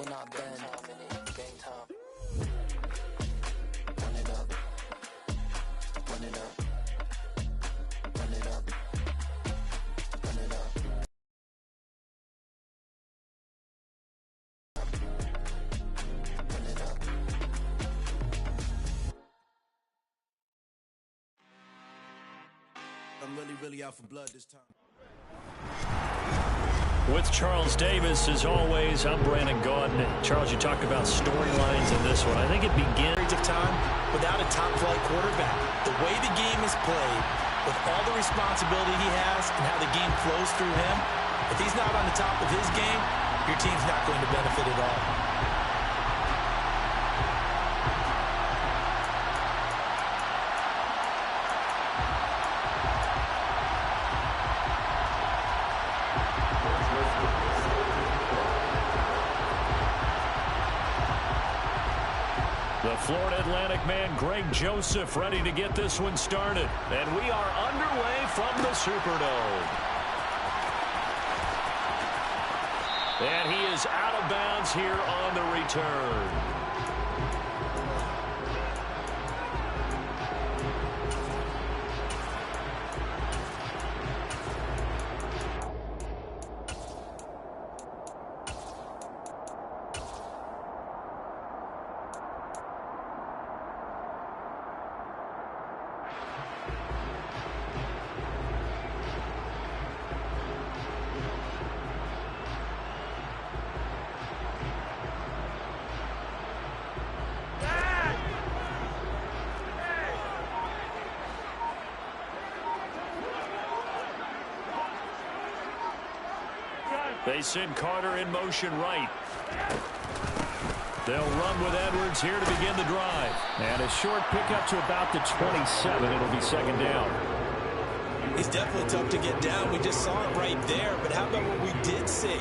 will not bend. Game time. Run it up. Run it up. Run it up. Run it up. Run it up. I'm really out for blood this time. With Charles Davis, as always, I'm Brandon Gaudin. Charles, you talk about storylines in this one. I think it begins of time without a top-flight quarterback. The way the game is played, with all the responsibility he has and how the game flows through him, if he's not on the top of his game, your team's not going to benefit at all. The Florida Atlantic man, Greg Joseph, ready to get this one started. And we are underway from the Superdome. And he is out of bounds here on the return. They send Carter in motion right. They'll run with Edwards here to begin the drive. And a short pickup to about the 27. It'll be second down. He's definitely tough to get down. We just saw it right there. But how about what we did see?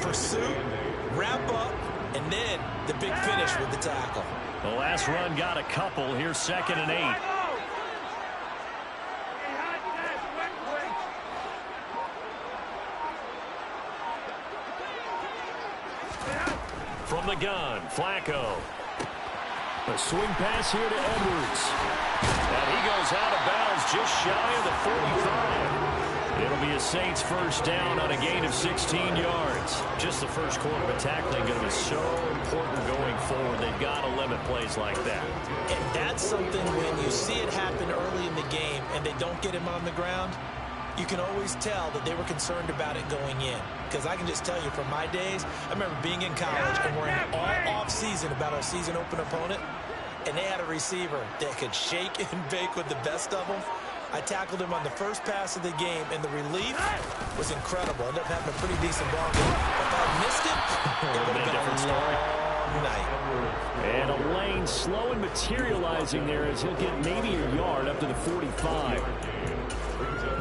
Pursuit, wrap up, and then the big finish with the tackle. The last run got a couple. Here's 2nd and 8. From the gun, Flacco. A swing pass here to Edwards. And he goes out of bounds just shy of the 45. It'll be a Saints first down on a gain of 16 yards. Just the first quarter of tackling going to be so important going forward. They've got to limit plays like that. And that's something when you see it happen early in the game and they don't get him on the ground, you can always tell that they were concerned about it going in. Because I can just tell you from my days, I remember being in college and worrying all off-season about our season open opponent, and they had a receiver that could shake and bake with the best of them. I tackled him on the first pass of the game, and the relief was incredible. I ended up having a pretty decent ball game. If I missed it, it would have been a long night. And a lane slow and materializing there as he'll get maybe a yard up to the 45.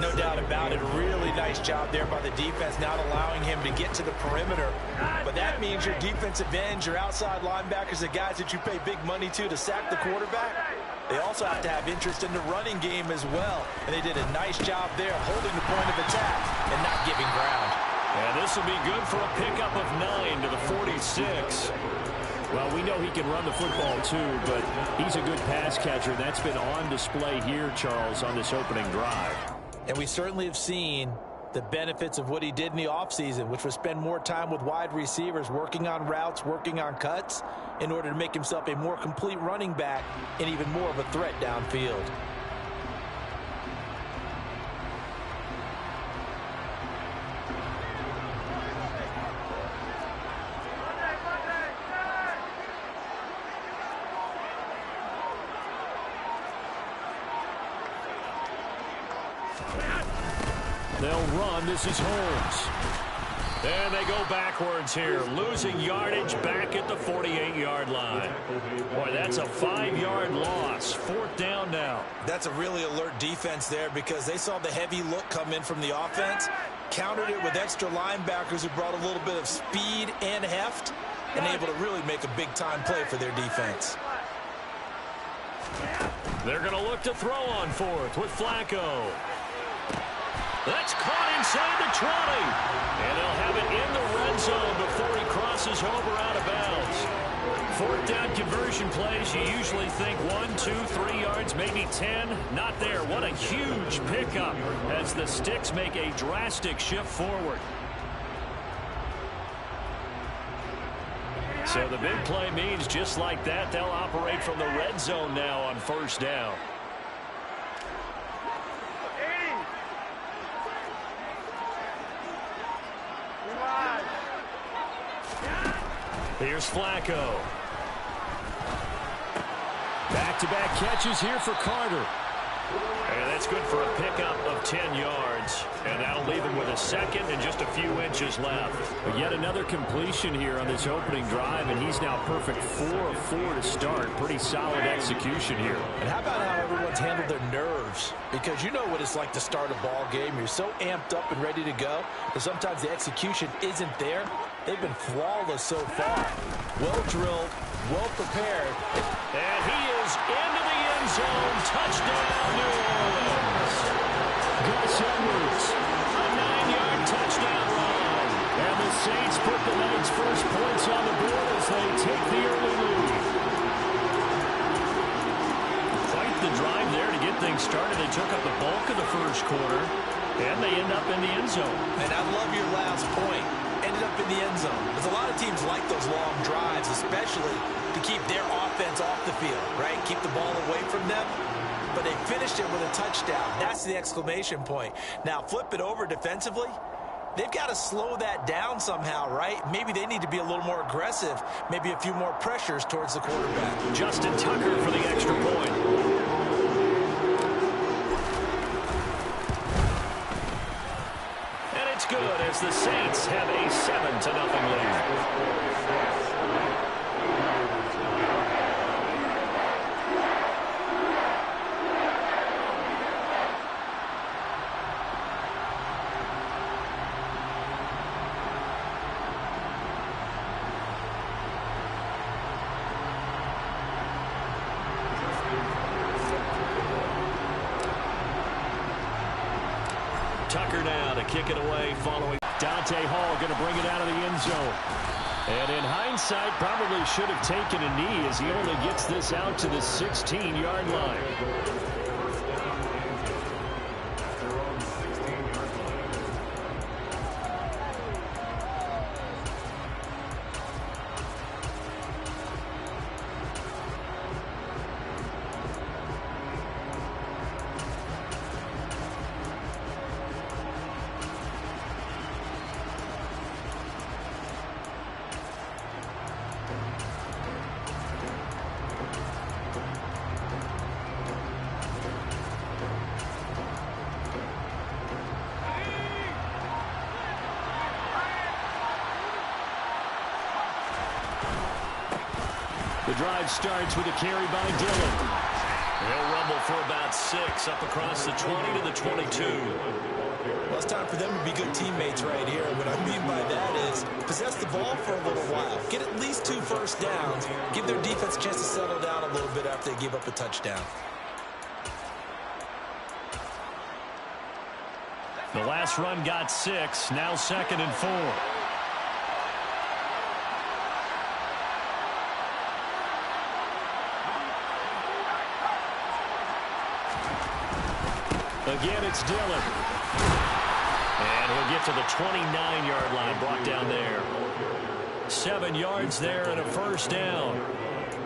No doubt about it. Really nice job there by the defense, not allowing him to get to the perimeter. But that means your defensive ends, your outside linebackers, the guys that you pay big money to sack the quarterback, they also have to have interest in the running game as well. And they did a nice job there of holding the point of attack and not giving ground. And this will be good for a pickup of 9 to the 46. Well, we know he can run the football too, but he's a good pass catcher. That's been on display here, Charles, on this opening drive. And we certainly have seen the benefits of what he did in the offseason, which was spend more time with wide receivers, working on routes, working on cuts, in order to make himself a more complete running back and even more of a threat downfield. They'll run. This is Holmes. And they go backwards here, losing yardage back at the 48-yard line. Boy, that's a 5-yard loss. 4th down now. That's a really alert defense there because they saw the heavy look come in from the offense, countered it with extra linebackers who brought a little bit of speed and heft, and able to really make a big-time play for their defense. They're going to look to throw on 4th with Flacco. That's caught inside the 20. And they'll have it in the red zone before he crosses over out of bounds. Fourth down conversion plays, you usually think 1, 2, 3 yards, maybe 10. Not there. What a huge pickup as the Sticks make a drastic shift forward. So the big play means just like that, they'll operate from the red zone now on first down. Here's Flacco. Back-to-back catches here for Carter. And that's good for a pickup of 10 yards. And that'll leave him with a second and just a few inches left. But yet another completion here on this opening drive, and he's now perfect 4 of 4 to start. Pretty solid execution here. And how about how everyone's handled their nerves? Because you know what it's like to start a ball game. You're so amped up and ready to go that sometimes the execution isn't there. They've been flawless so far. Well drilled, well prepared. And he is into the end zone. Touchdown, New Orleans. Gus Edwards, A 9-yard touchdown run. and the Saints put the night's first points on the board as they take the early lead. Quite the drive there to get things started. They took up the bulk of the first quarter, and they end up in the end zone. And I love your last point. Ended up in the end zone. Because a lot of teams like those long drives, especially to keep their offense off the field, right? Keep the ball away from them. But they finished it with a touchdown. That's the exclamation point. Now, flip it over defensively. They've got to slow that down somehow, right? Maybe they need to be a little more aggressive. Maybe a few more pressures towards the quarterback. Justin Tucker for the extra point. Good as the Saints have a 7-0 lead. Tucker now to kick it away following. Dante Hall going to bring it out of the end zone. And in hindsight, probably should have taken a knee as he only gets this out to the 16-yard line. The drive starts with a carry by Dillon. He'll rumble for about 6 up across the 20 to the 22. Well, it's time for them to be good teammates right here. What I mean by that is possess the ball for a little while. Get at least 2 first downs. Give their defense a chance to settle down a little bit after they give up a touchdown. The last run got 6. Now 2nd and 4. Again, it's Dillon. And he'll get to the 29-yard line, brought down there. 7 yards there and a first down.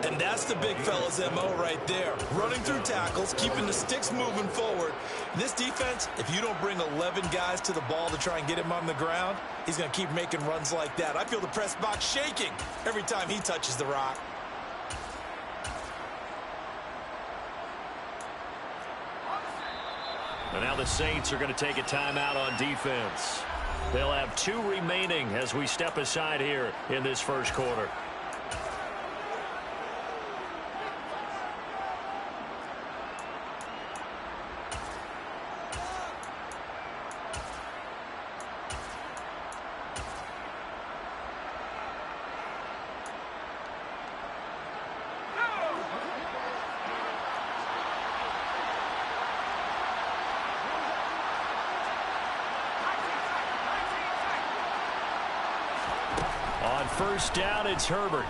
And that's the big fella's MO right there. Running through tackles, keeping the sticks moving forward. This defense, if you don't bring 11 guys to the ball to try and get him on the ground, he's going to keep making runs like that. I feel the press box shaking every time he touches the rock. And now the Saints are going to take a timeout on defense. They'll have 2 remaining as we step aside here in this first quarter. On first down, it's Herbert.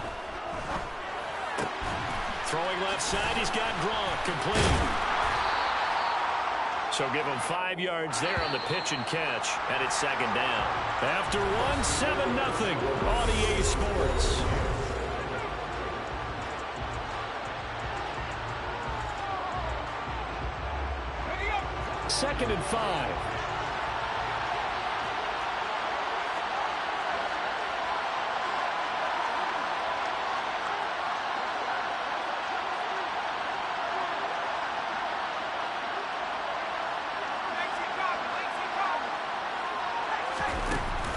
Throwing left side, he's got Gronk, complete. So give him 5 yards there on the pitch and catch, and it's second down. After one, 7-0 on EA Sports. Second and 5.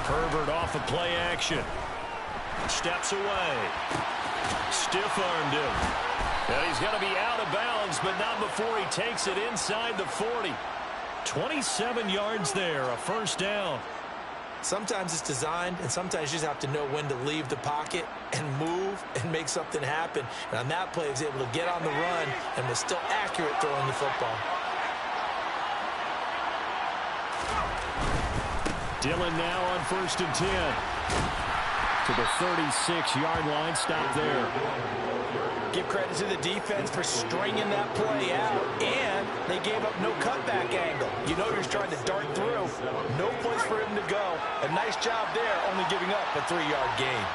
Herbert off of play action. Steps away. Stiff-armed him. And he's going to be out of bounds, but not before he takes it inside the 40. 27 yards there, a first down. Sometimes it's designed, and sometimes you just have to know when to leave the pocket and move and make something happen. And on that play, he was able to get on the run and was still accurate throwing the football. Dillon now on first and 10. To the 36-yard line, stop there. Give credit to the defense for stringing that play out, and they gave up no cutback angle. You know he's trying to dart through. No place for him to go. A nice job there, only giving up a 3-yard gain.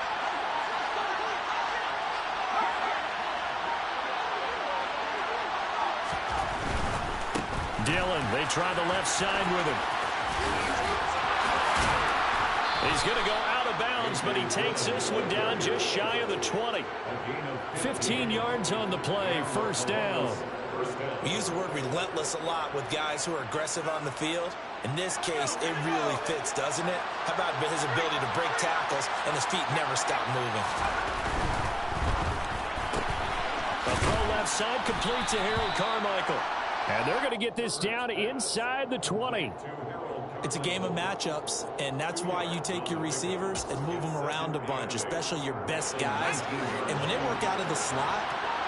Dillon, they try the left side with him. He's going to go out of bounds, but he takes this one down just shy of the 20. 15 yards on the play, first down. We use the word relentless a lot with guys who are aggressive on the field. In this case, it really fits, doesn't it? How about his ability to break tackles and his feet never stop moving? A throw left side complete to Harold Carmichael. And they're going to get this down inside the 20. It's a game of matchups, and that's why you take your receivers and move them around a bunch, especially your best guys. And when they work out of the slot,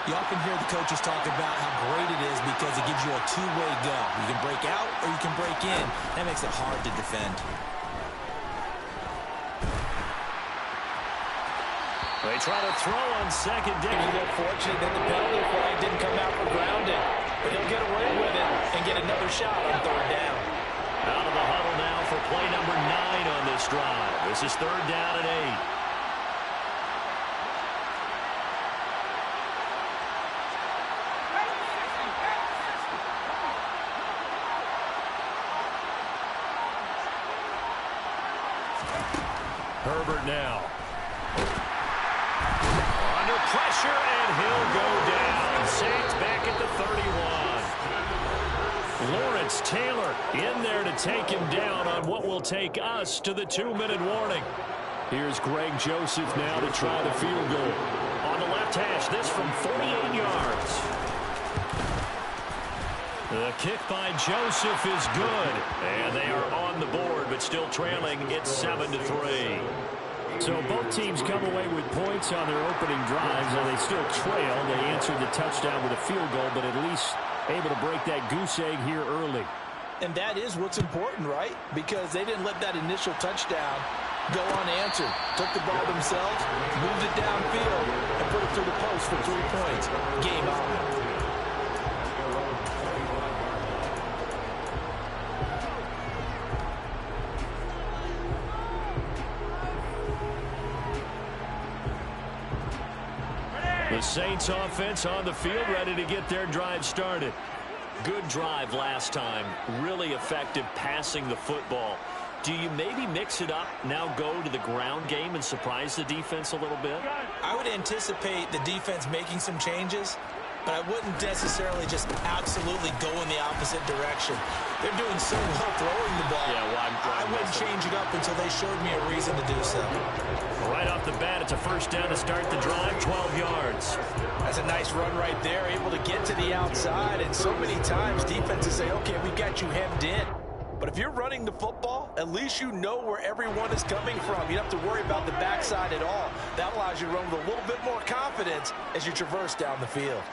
you often hear the coaches talk about how great it is because it gives you a two-way go. You can break out or you can break in. That makes it hard to defend. They try to throw on second down. He looked fortunate that the penalty flag didn't come out for grounding, but he'll get away with it and get another shot on third down. Out of the huddle now for play number 9 on this drive. This is third down and 8. Herbert now. Under pressure, and he'll go down. Saints back at the 31. Lawrence Taylor in there to take him down on what will take us to the 2-minute warning. Here's Greg Joseph now to try the field goal. On the left hash, this from 48 yards. The kick by Joseph is good. And they are on the board, but still trailing. It's 7-3. So both teams come away with points on their opening drives, and they still trail. They answered the touchdown with a field goal, but at least able to break that goose egg here early. And that is what's important, right? Because they didn't let that initial touchdown go unanswered. Took the ball themselves, moved it downfield, and put it through the post for 3 points. Game on. The Saints offense on the field, ready to get their drive started. Good drive last time. Really effective passing the football. Do you maybe mix it up, now go to the ground game and surprise the defense a little bit? I would anticipate the defense making some changes, but I wouldn't necessarily just absolutely go in the opposite direction. They're doing so well throwing the ball. Yeah, well, I wouldn't change it up until they showed me a reason to do so. Right off the bat, it's a first down to start the drive, 12 yards. That's a nice run right there, able to get to the outside, and so many times defenses say, okay, we got you hemmed in. But if you're running the football, at least you know where everyone is coming from. You don't have to worry about the backside at all. That allows you to run with a little bit more confidence as you traverse down the field.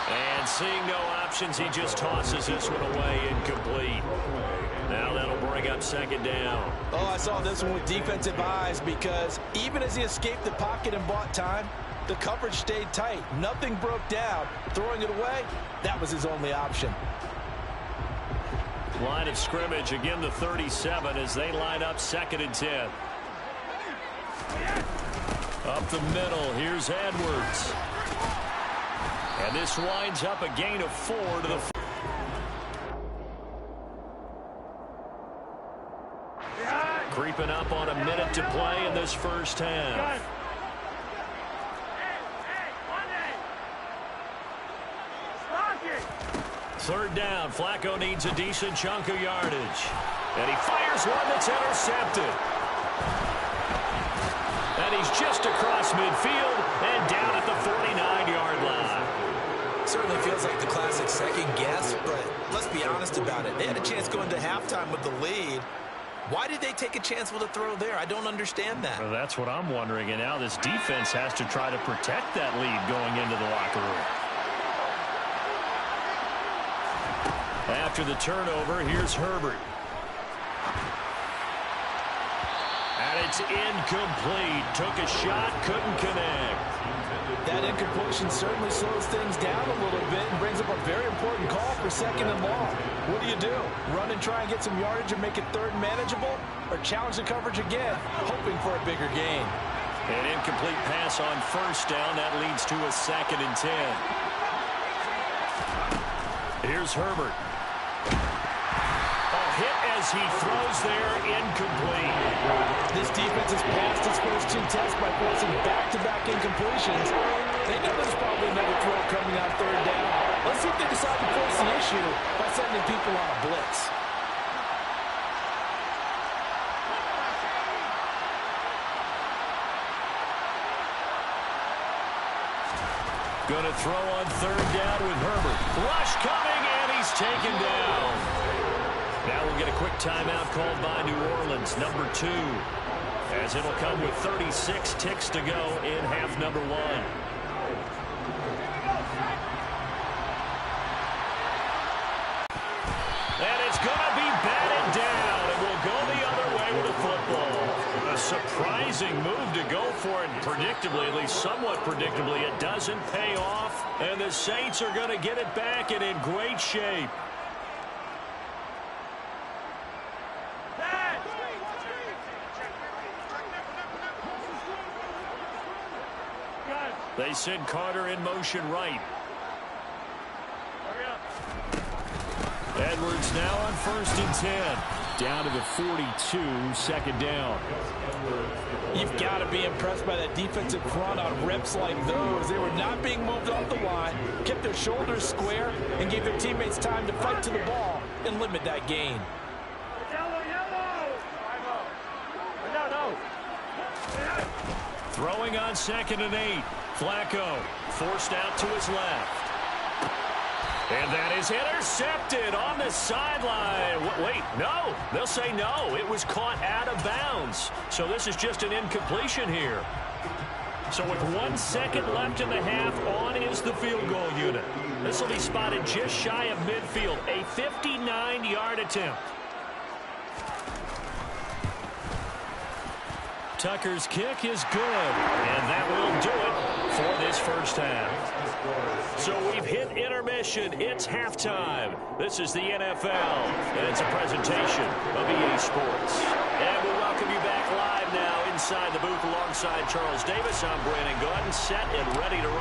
And And seeing no options, he just tosses this one away, incomplete. Now that'll bring up second down. Oh, I saw this one with defensive eyes because even as he escaped the pocket and bought time, the coverage stayed tight. Nothing broke down. Throwing it away, that was his only option. Line of scrimmage, again the 37 as they line up 2nd and 10. Up the middle, here's Edwards. And this winds up a gain of 4 to the... Creeping up on a minute to play in this first half. Third down, Flacco needs a decent chunk of yardage. And he fires one that's intercepted. And he's just across midfield and down at the 49-yard line. Certainly feels like the classic second guess, but let's be honest about it. They had a chance going to halftime with the lead. Why did they take a chance with a throw there? I don't understand that. Well, that's what I'm wondering. And now this defense has to try to protect that lead going into the locker room. After the turnover, here's Herbert. And it's incomplete. Took a shot, couldn't connect. That incompletion certainly slows things down a little bit and brings up a very important call for 2nd and long. What do? Run and try and get some yardage and make it 3rd and manageable? Or challenge the coverage again, hoping for a bigger gain? An incomplete pass on 1st down. That leads to a 2nd and 10. Here's Herbert. A hit as he throws there, incomplete. This defense has passed its first 2 tests by forcing back-to-back incompletions. They know there's probably another throw coming on 3rd down. Let's see if they decide to force the issue by sending people on a blitz. Going to throw on 3rd down with Herbert. Rush coming, and he's taken down. Now we'll get a quick timeout called by New Orleans, number 2, as it'll come with 36 ticks to go in half number 1. And it's going to be batted down, and we'll go the other way with the football. A surprising move to go for it, and predictably, at least somewhat predictably, it doesn't pay off, and the Saints are going to get it back and in great shape. They send Carter in motion right. Edwards now on 1st and 10. Down to the 42, 2nd down. You've got to be impressed by that defensive front on reps like those. They were not being moved off the line, kept their shoulders square, and gave their teammates time to fight to the ball and limit that gain. Throwing on 2nd and 8. Flacco forced out to his left. And that is intercepted on the sideline. Wait, no. They'll say no. It was caught out of bounds. So this is just an incompletion here. So with 1 second left in the half, on is the field goal unit. This will be spotted just shy of midfield. A 59-yard attempt. Tucker's kick is good, and that will do it for this first half. So we've hit intermission. It's halftime. This is the NFL, and it's a presentation of EA Sports. And we'll welcome you back live now inside the booth alongside Charles Davis. I'm Brandon Gordon, set and ready to rock.